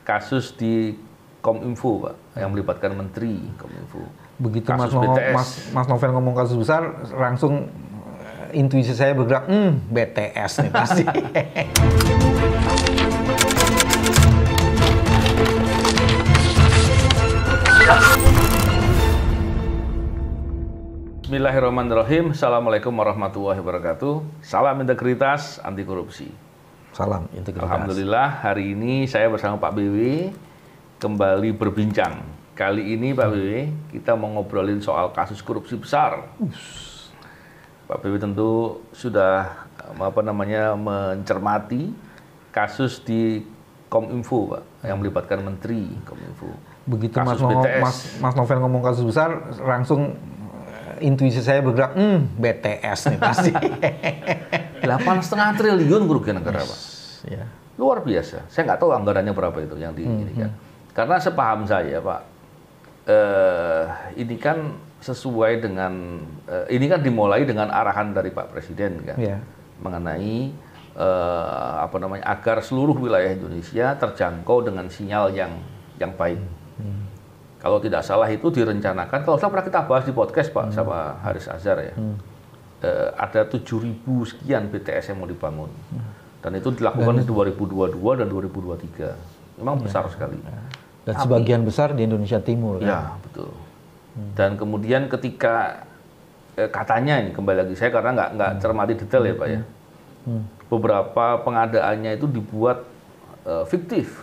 kasus di Kominfo, Pak, yang melibatkan Menteri Kominfo. Begitu Kasus Mas Novel ngomong kasus besar, langsung intuisi saya bergerak, BTS nih pasti. Bismillahirrahmanirrahim. Assalamualaikum warahmatullahi wabarakatuh. Salam integritas, anti korupsi. Salam integritas. Alhamdulillah, hari ini saya bersama Pak BW kembali berbincang. Kali ini Pak BW, kita mau ngobrolin soal kasus korupsi besar. Pak BW tentu sudah mencermati kasus di Kominfo, Pak, yang melibatkan Menteri Kominfo. Begitu Kasus Mas Novel ngomong kasus besar, langsung intuisi saya bergerak, BTS nih pasti. 8,5 triliun kerugian negara, Pak. Ya. Luar biasa. Saya nggak tahu anggarannya berapa itu yang diinginkan. Karena sepaham saya, Pak, ini kan sesuai dengan, ini kan dimulai dengan arahan dari Pak Presiden kan, mengenai agar seluruh wilayah Indonesia terjangkau dengan sinyal yang baik. Kalau tidak salah itu direncanakan, kalau saya pernah kita bahas di podcast Pak sama Haris Azhar ya, ada 7.000 sekian BTS yang mau dibangun, dan itu dilakukan di 2022 dan 2023. Memang besar sekali. Dan sebagian besar di Indonesia Timur. Kan? Ya betul. Dan kemudian ketika katanya ini kembali lagi saya karena nggak cermati detail ya Pak ya, beberapa pengadaannya itu dibuat fiktif.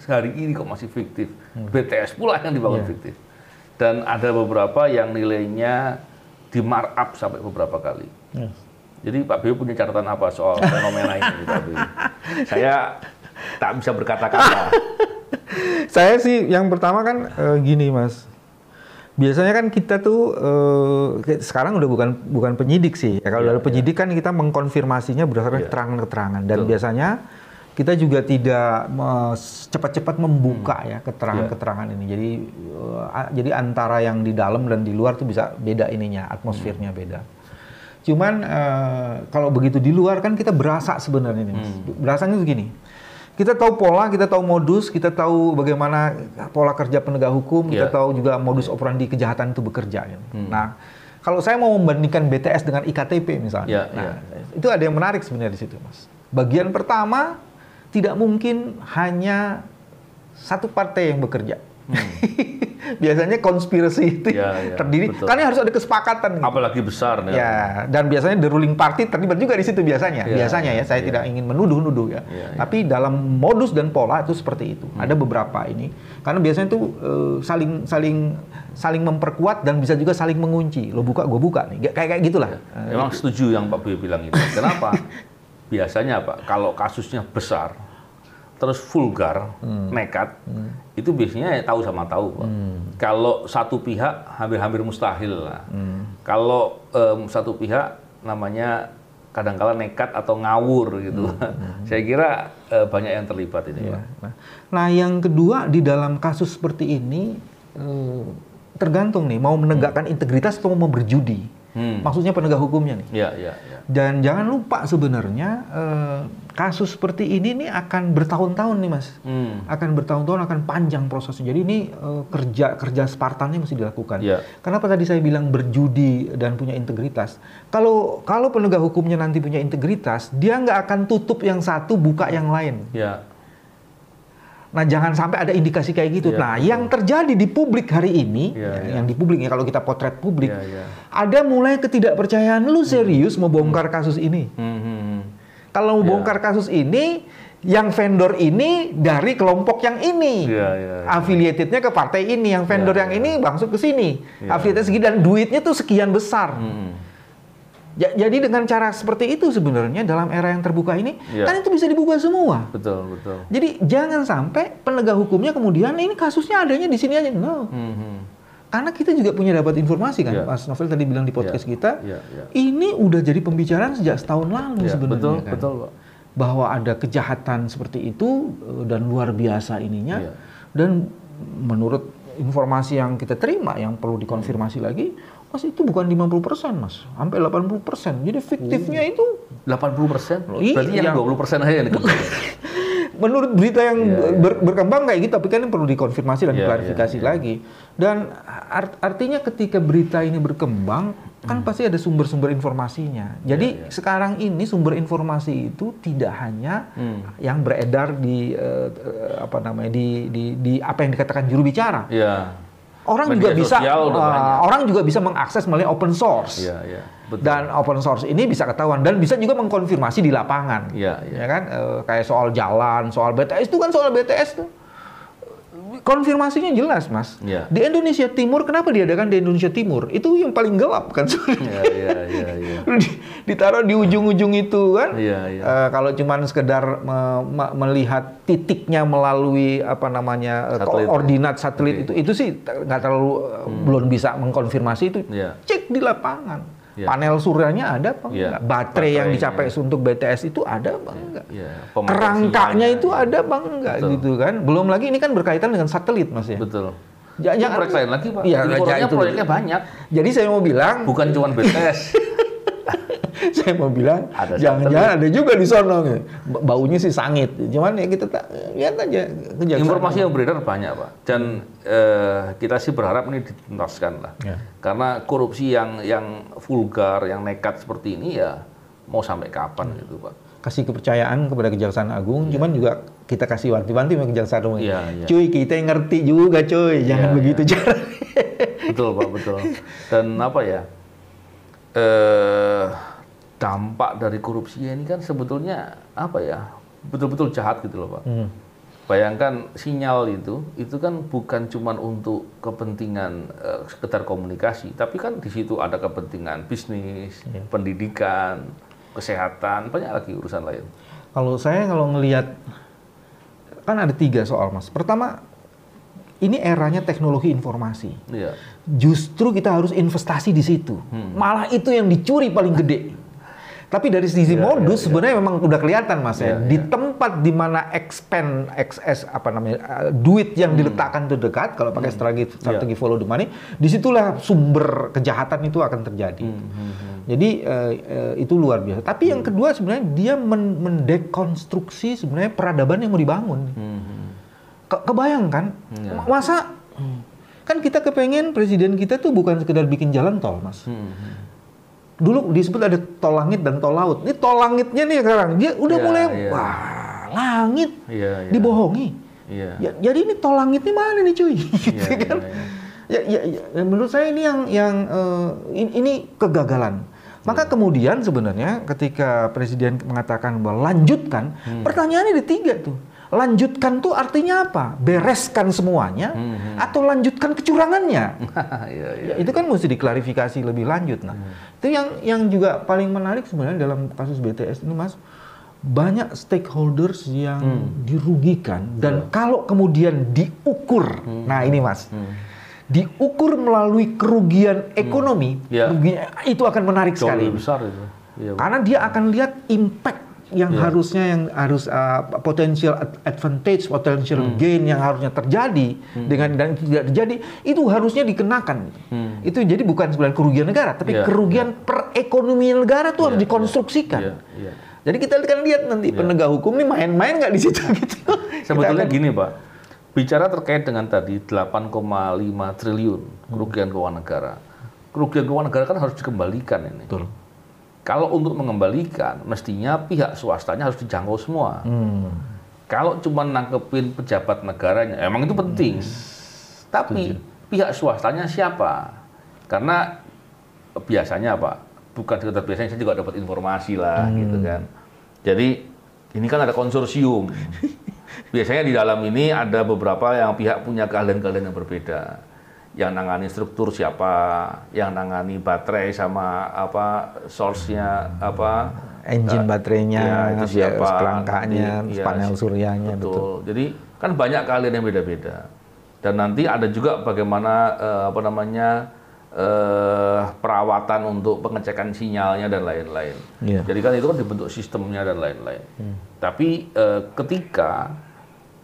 Hari ini kok masih fiktif. BTS pula yang dibangun fiktif. Dan ada beberapa yang nilainya di markup sampai beberapa kali. Jadi Pak BW punya catatan apa soal fenomena ini Pak BW? Saya tak bisa berkata-kata. Saya sih yang pertama kan gini Mas. Biasanya kan kita tuh sekarang udah bukan penyidik sih. Ya, kalau dari penyidik kan kita mengkonfirmasinya berdasarkan keterangan-keterangan, dan biasanya kita juga tidak cepat-cepat membuka ya keterangan-keterangan ini. Jadi antara yang di dalam dan di luar tuh bisa beda ininya, atmosfernya beda. Cuman kalau begitu di luar kan kita berasa sebenarnya ini Mas. Berasanya begini. Kita tahu pola, kita tahu modus, kita tahu bagaimana pola kerja penegak hukum, kita tahu juga modus operandi kejahatan itu bekerja. Ya. Nah, kalau saya mau membandingkan BTS dengan IKTP misalnya, itu ada yang menarik sebenarnya di situ, Mas. Bagian pertama, tidak mungkin hanya satu partai yang bekerja. Biasanya konspirasi itu terdiri, karena harus ada kesepakatan. Gitu. Apalagi besar. Ya, dan biasanya the ruling party terlibat juga di situ biasanya. Saya tidak ingin menuduh-nuduh ya. Tapi dalam modus dan pola itu seperti itu. Ada beberapa ini, karena biasanya itu saling memperkuat dan bisa juga saling mengunci. Lo buka, gue buka nih. Kayak gitulah. Memang setuju yang Pak BW bilang itu. Kenapa? Biasanya Pak, kalau kasusnya besar, terus vulgar, nekat, itu biasanya tahu sama tahu, Pak. Kalau satu pihak hampir mustahil lah. Kalau satu pihak namanya kadang-kala nekat atau ngawur gitu. Saya kira banyak yang terlibat ini, Pak. Nah, yang kedua di dalam kasus seperti ini tergantung nih mau menegakkan integritas atau mau berjudi. Maksudnya penegak hukumnya nih. Dan jangan lupa sebenarnya kasus seperti ini nih akan bertahun-tahun nih Mas. Akan bertahun-tahun, akan panjang prosesnya. Jadi ini kerja Spartannya mesti dilakukan. Kenapa tadi saya bilang berjudi dan punya integritas? Kalau penegak hukumnya nanti punya integritas, dia nggak akan tutup yang satu, buka yang lain. Nah, jangan sampai ada indikasi kayak gitu. Yang terjadi di publik hari ini, yang di publik ya, kalau kita potret publik, ada mulai ketidakpercayaan. Lu serius mau bongkar kasus ini? Kalau mau bongkar kasus ini, yang vendor ini dari kelompok yang ini, affiliatednya ke partai ini, yang vendor yang ini masuk ke sini, affiliatednya segini, dan duitnya tuh sekian besar. Jadi dengan cara seperti itu sebenarnya dalam era yang terbuka ini, kan itu bisa dibuka semua. Betul. Jadi jangan sampai penegak hukumnya kemudian ini kasusnya adanya di sini aja. No. Karena kita juga punya dapat informasi kan, Mas Novel tadi bilang di podcast kita, ini udah jadi pembicaraan sejak setahun lalu sebenarnya. Betul, Pak. Bahwa ada kejahatan seperti itu dan luar biasa ininya. Dan menurut informasi yang kita terima yang perlu dikonfirmasi lagi, Mas, itu bukan 50%, Mas. Sampai 80%. Jadi fiktifnya itu 80%? Berarti yang 20% aja yang dikembalikan. menurut berita yang berkembang kayak gitu, tapi kan perlu dikonfirmasi dan diklarifikasi lagi. Dan artinya ketika berita ini berkembang, kan pasti ada sumber-sumber informasinya. Jadi sekarang ini sumber informasi itu tidak hanya yang beredar di di apa yang dikatakan juru bicara. Orang juga bisa mengakses melalui open source. Betul. Dan open source ini bisa ketahuan dan bisa juga mengkonfirmasi di lapangan. Ya kan? Kayak soal jalan, soal BTS itu kan soal BTS tuh. Konfirmasinya jelas, Mas. Di Indonesia Timur, kenapa diadakan di Indonesia Timur? Itu yang paling gelap kan sebenarnya. Ditaruh di ujung-ujung itu kan. Kalau cuman sekedar melihat titiknya melalui satelit, koordinat satelit itu sih nggak terlalu belum bisa mengkonfirmasi itu. Cek di lapangan. Panel suryanya ada apa enggak? Baterai yang dicapai untuk BTS itu ada apa enggak? Kerangkanya itu ada apa enggak? Gitu kan? Belum lagi ini kan berkaitan dengan satelit, Mas ya. Betul. Jangan proyek lain lagi, Pak. Proyeknya banyak. Jadi saya mau bilang bukan cuma BTS. Saya mau bilang jangan-jangan ada juga di sono. Baunya sih sangit. Cuman ya kita lihat aja. Informasi yang beredar banyak, Pak. Dan kita sih berharap ini dituntaskan lah. Karena korupsi yang vulgar, yang nekat seperti ini ya mau sampai kapan gitu, Pak. Kasih kepercayaan kepada Kejaksaan Agung, cuman juga kita kasih wanti-wanti sama Kejaksaan Agung. Cuy, kita yang ngerti juga, cuy. Jangan begitu caranya. Betul, Pak, betul. Dan dampak dari korupsi ini kan sebetulnya betul-betul jahat gitu loh, Pak. Bayangkan sinyal itu kan bukan cuma untuk kepentingan sekedar komunikasi, tapi kan di situ ada kepentingan bisnis, pendidikan, kesehatan, banyak lagi urusan lain. Kalau ngelihat kan ada 3 soal, Mas. Pertama, ini eranya teknologi informasi. Justru kita harus investasi di situ. Malah itu yang dicuri paling gede. Tapi dari sisi modus sebenarnya memang udah kelihatan, Mas ya. Di tempat di mana duit yang diletakkan itu dekat, kalau pakai strategi follow the money, disitulah sumber kejahatan itu akan terjadi. Jadi itu luar biasa. Tapi yang kedua sebenarnya dia mendekonstruksi sebenarnya peradaban yang mau dibangun. Kebayang kan? Masa kan kita kepengen presiden kita tuh bukan sekedar bikin jalan tol, Mas. Dulu disebut ada tol langit dan tol laut. Ini tol langitnya nih sekarang dia udah mulai wah langit dibohongi. Jadi ini tol langitnya mana nih cuy? Gitu kan? Menurut saya ini ini kegagalan. Maka kemudian sebenarnya ketika presiden mengatakan bahwa lanjutkan, pertanyaannya ada 3 tuh. Lanjutkan tuh artinya apa? Bereskan semuanya atau lanjutkan kecurangannya? Itu kan mesti diklarifikasi lebih lanjut. Nah, itu yang juga paling menarik sebenarnya dalam kasus BTS ini, Mas. Banyak stakeholders yang dirugikan dan kalau kemudian diukur, nah ini, Mas, diukur melalui kerugian ekonomi, itu akan menarik sekali. Besar itu. Karena dia akan lihat impact yang harusnya potential advantage, potential gain yang harusnya terjadi dan tidak terjadi, itu harusnya dikenakan. Itu jadi bukan sebenarnya kerugian negara, tapi kerugian perekonomian negara tuh harus dikonstruksikan. Jadi kita akan lihat nanti penegak hukum ini main-main nggak di situ gitu. Sebetulnya gini, Pak. Bicara terkait dengan tadi 8,5 triliun kerugian keuangan negara. Kerugian keuangan negara kan harus dikembalikan ini. Betul. Kalau untuk mengembalikan, mestinya pihak swastanya harus dijangkau semua. Kalau cuma nangkepin pejabat negaranya, emang itu penting. Tapi pihak swastanya siapa? Karena biasanya, Pak, bukan sekedar biasanya, saya juga dapat informasi lah, gitu kan. Jadi ini kan ada konsorsium. Biasanya di dalam ini ada beberapa yang pihak punya keahlian-keahlian yang berbeda. Yang nangani struktur siapa, yang nangani baterai sama source-nya engine baterainya, itu siapa, kerangkanya, panel suryanya, betul. Jadi kan banyak keahlian yang beda-beda. Dan nanti ada juga bagaimana perawatan untuk pengecekan sinyalnya dan lain-lain. Jadi kan itu kan dibentuk sistemnya dan lain-lain. Tapi ketika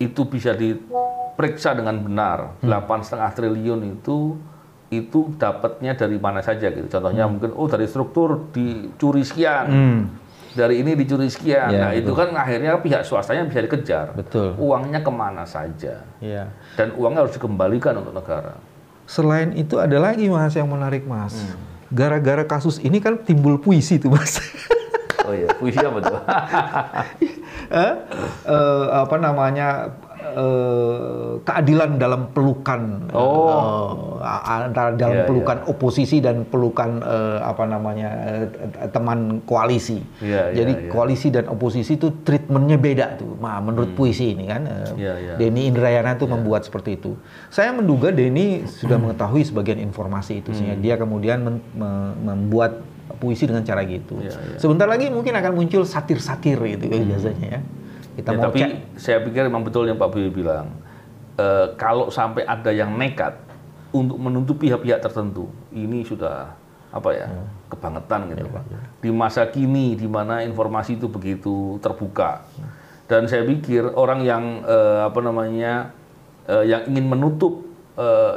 itu bisa diperiksa dengan benar, 8,5 triliun itu dapatnya dari mana saja gitu. Contohnya mungkin dari struktur dicuri sekian. dari ini dicuri sekian. Ya, nah betul. Itu kan akhirnya pihak swastanya bisa dikejar. Betul. Uangnya kemana saja. Ya. Dan uangnya harus dikembalikan untuk negara. Selain itu ada lagi Mas yang menarik Mas. Gara-gara kasus ini kan timbul puisi tuh Mas. Oh iya, puisi apa tuh? Apa namanya, keadilan dalam pelukan, antara dalam pelukan oposisi dan pelukan apa namanya, teman koalisi. Jadi koalisi dan oposisi itu treatmentnya beda tuh. Menurut puisi ini kan, Denny Indrayana tuh membuat seperti itu. Saya menduga Denny sudah mengetahui sebagian informasi itu, sehingga dia kemudian membuat puisi dengan cara gitu. Sebentar lagi mungkin akan muncul satir-satir gitu biasanya ya. Kita mau tapi cek. Saya pikir memang betul yang Pak Boy bilang, kalau sampai ada yang nekat untuk menuntut pihak-pihak tertentu, ini sudah apa ya, kebangetan gitu Pak. Di masa kini di mana informasi itu begitu terbuka, dan saya pikir orang yang apa namanya, yang ingin menutup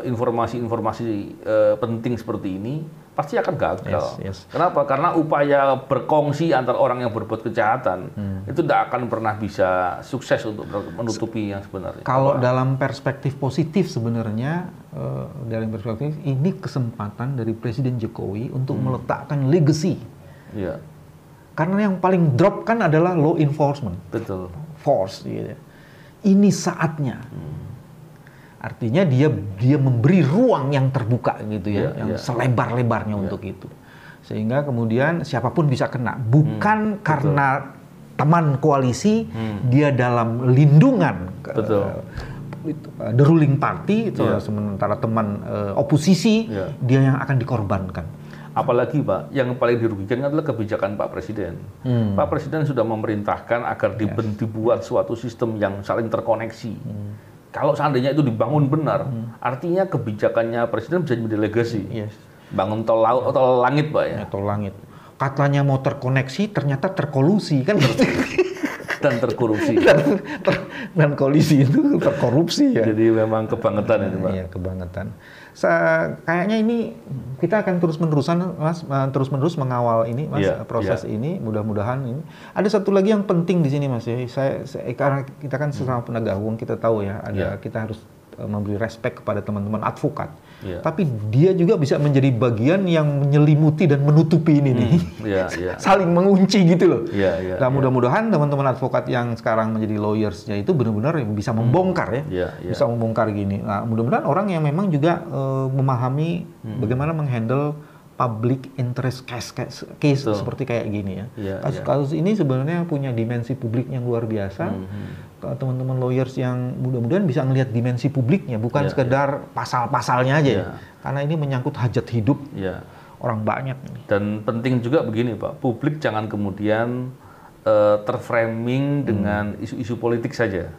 informasi-informasi penting seperti ini pasti akan gagal. Kenapa? Karena upaya berkongsi antar orang yang berbuat kejahatan itu tidak akan pernah bisa sukses untuk menutupi yang sebenarnya. Kalau dalam perspektif positif sebenarnya, dalam perspektif ini kesempatan dari Presiden Jokowi untuk meletakkan legacy. Karena yang paling drop kan adalah law enforcement. Betul. Force. Gitu. Ini saatnya. Artinya dia memberi ruang yang terbuka gitu ya, yang selebar-lebarnya untuk itu. Sehingga kemudian siapapun bisa kena. Bukan karena teman koalisi, dia dalam lindungan the ruling party, sementara teman oposisi, dia yang akan dikorbankan. Apalagi Pak, yang paling dirugikan adalah kebijakan Pak Presiden. Pak Presiden sudah memerintahkan agar dibuat suatu sistem yang saling terkoneksi. Kalau seandainya itu dibangun benar, artinya kebijakannya Presiden bisa menjadi legacy. Bangun tol laut, tol langit Pak ya. Tol langit. Katanya mau terkoneksi, ternyata terkolusi kan gitu. Dan terkorupsi. Dan koalisi itu terkorupsi ya. Jadi memang kebangetan itu Pak. Iya, kebangetan. Kayaknya ini kita akan terus-menerus mengawal ini Mas, proses ini. Mudah-mudahan ini. Ada satu lagi yang penting di sini Mas ya. Karena kita kan sesama penegak hukum, kita tahu ya, kita harus memberi respect kepada teman-teman advokat. Tapi dia juga bisa menjadi bagian yang menyelimuti dan menutupi ini nih. Saling mengunci gitu loh. Nah, mudah-mudahan teman-teman advokat yang sekarang menjadi lawyersnya itu benar-benar bisa membongkar ya. Bisa membongkar gini. Nah, mudah-mudahan orang yang memang juga memahami bagaimana menghandle public interest case seperti kayak gini ya. Kasus-kasus ini sebenarnya punya dimensi publik yang luar biasa. Teman-teman lawyers yang mudah-mudahan bisa melihat dimensi publiknya, bukan sekedar pasal-pasalnya aja. Karena ini menyangkut hajat hidup orang banyak. Dan penting juga begini Pak, publik jangan kemudian terframing dengan isu-isu politik saja.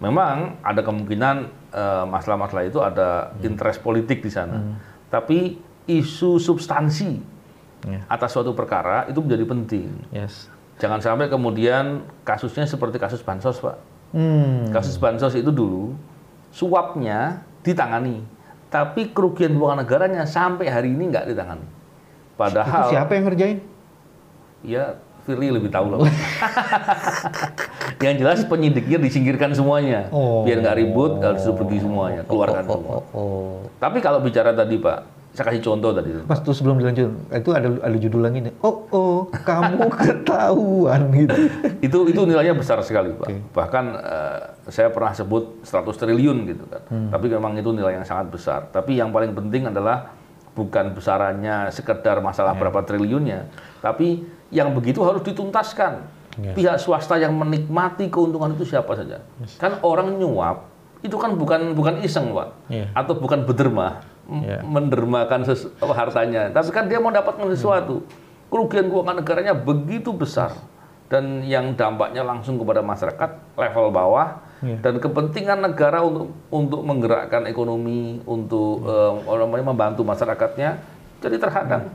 Memang ada kemungkinan masalah-masalah itu ada interest politik di sana. Tapi isu substansi atas suatu perkara itu menjadi penting. Jangan sampai kemudian kasusnya seperti kasus Bansos, Pak. Kasus Bansos itu dulu suapnya ditangani, tapi kerugian keuangan negaranya sampai hari ini nggak ditangani. Padahal itu siapa yang ngerjain? Ya, Firly lebih tahu lah. Yang jelas penyidiknya disingkirkan semuanya, biar nggak ribut, harus pergi semuanya, keluarkan semua. Tapi kalau bicara tadi Pak, saya kasih contoh tadi. Mas, tuh sebelum dilanjut, itu ada judul lagi nih. Kamu ketahuan gitu. Itu nilainya besar sekali Pak. Bahkan saya pernah sebut 100 triliun gitu kan. Tapi memang itu nilai yang sangat besar. Tapi yang paling penting adalah bukan besarannya sekedar masalah berapa triliunnya, tapi yang begitu harus dituntaskan. Pihak swasta yang menikmati keuntungan itu siapa saja. Kan orang nyuap itu kan bukan iseng Pak, atau bukan berderma. Mendermakan hartanya, tapi kan dia mau dapatkan sesuatu. Kerugian keuangan negaranya begitu besar, dan yang dampaknya langsung kepada masyarakat level bawah, dan kepentingan negara untuk menggerakkan ekonomi, untuk membantu masyarakatnya jadi terhadang.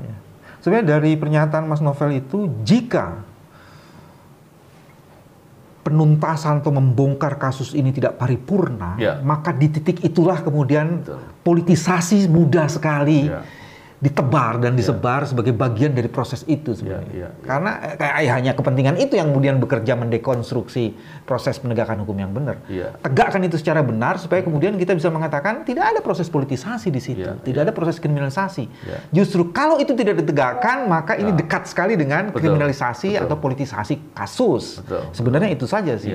Sebenarnya dari pernyataan Mas Novel itu, jika penuntasan atau membongkar kasus ini tidak paripurna, maka di titik itulah kemudian politisasi mudah sekali ditebar dan disebar sebagai bagian dari proses itu sebenarnya. Karena hanya kepentingan itu yang kemudian bekerja mendekonstruksi proses penegakan hukum yang benar. Tegakkan itu secara benar supaya kemudian kita bisa mengatakan tidak ada proses politisasi di situ, tidak ada proses kriminalisasi. Justru kalau itu tidak ditegakkan, maka ini dekat sekali dengan kriminalisasi atau politisasi kasus. Sebenarnya itu saja sih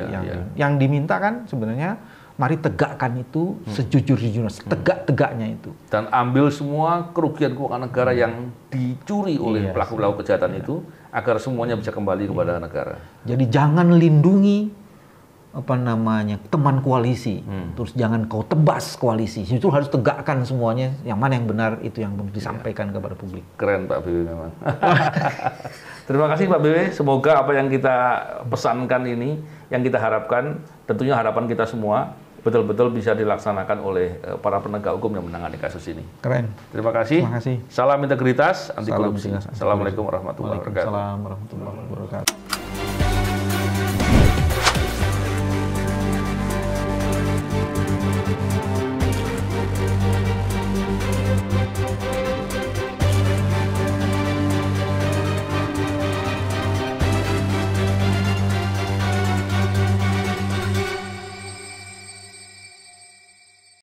yang diminta kan sebenarnya. Mari tegakkan itu sejujur-jujurnya, setegak-tegaknya itu. Dan ambil semua kerugian keuangan negara yang dicuri oleh pelaku-pelaku kejahatan itu, agar semuanya bisa kembali kepada negara. Jadi jangan lindungi teman koalisi, terus jangan kau tebas koalisi. Itu harus tegakkan semuanya, yang mana yang benar itu yang disampaikan kepada publik. Keren Pak BW memang. Terima kasih Pak BW, semoga apa yang kita pesankan ini, yang kita harapkan, tentunya harapan kita semua, betul-betul bisa dilaksanakan oleh para penegak hukum yang menangani kasus ini. Keren. Terima kasih. Terima kasih. Salam integritas, anti korupsi. Assalamualaikum warahmatullahi wabarakatuh. Waalaikumsalam warahmatullahi wabarakatuh.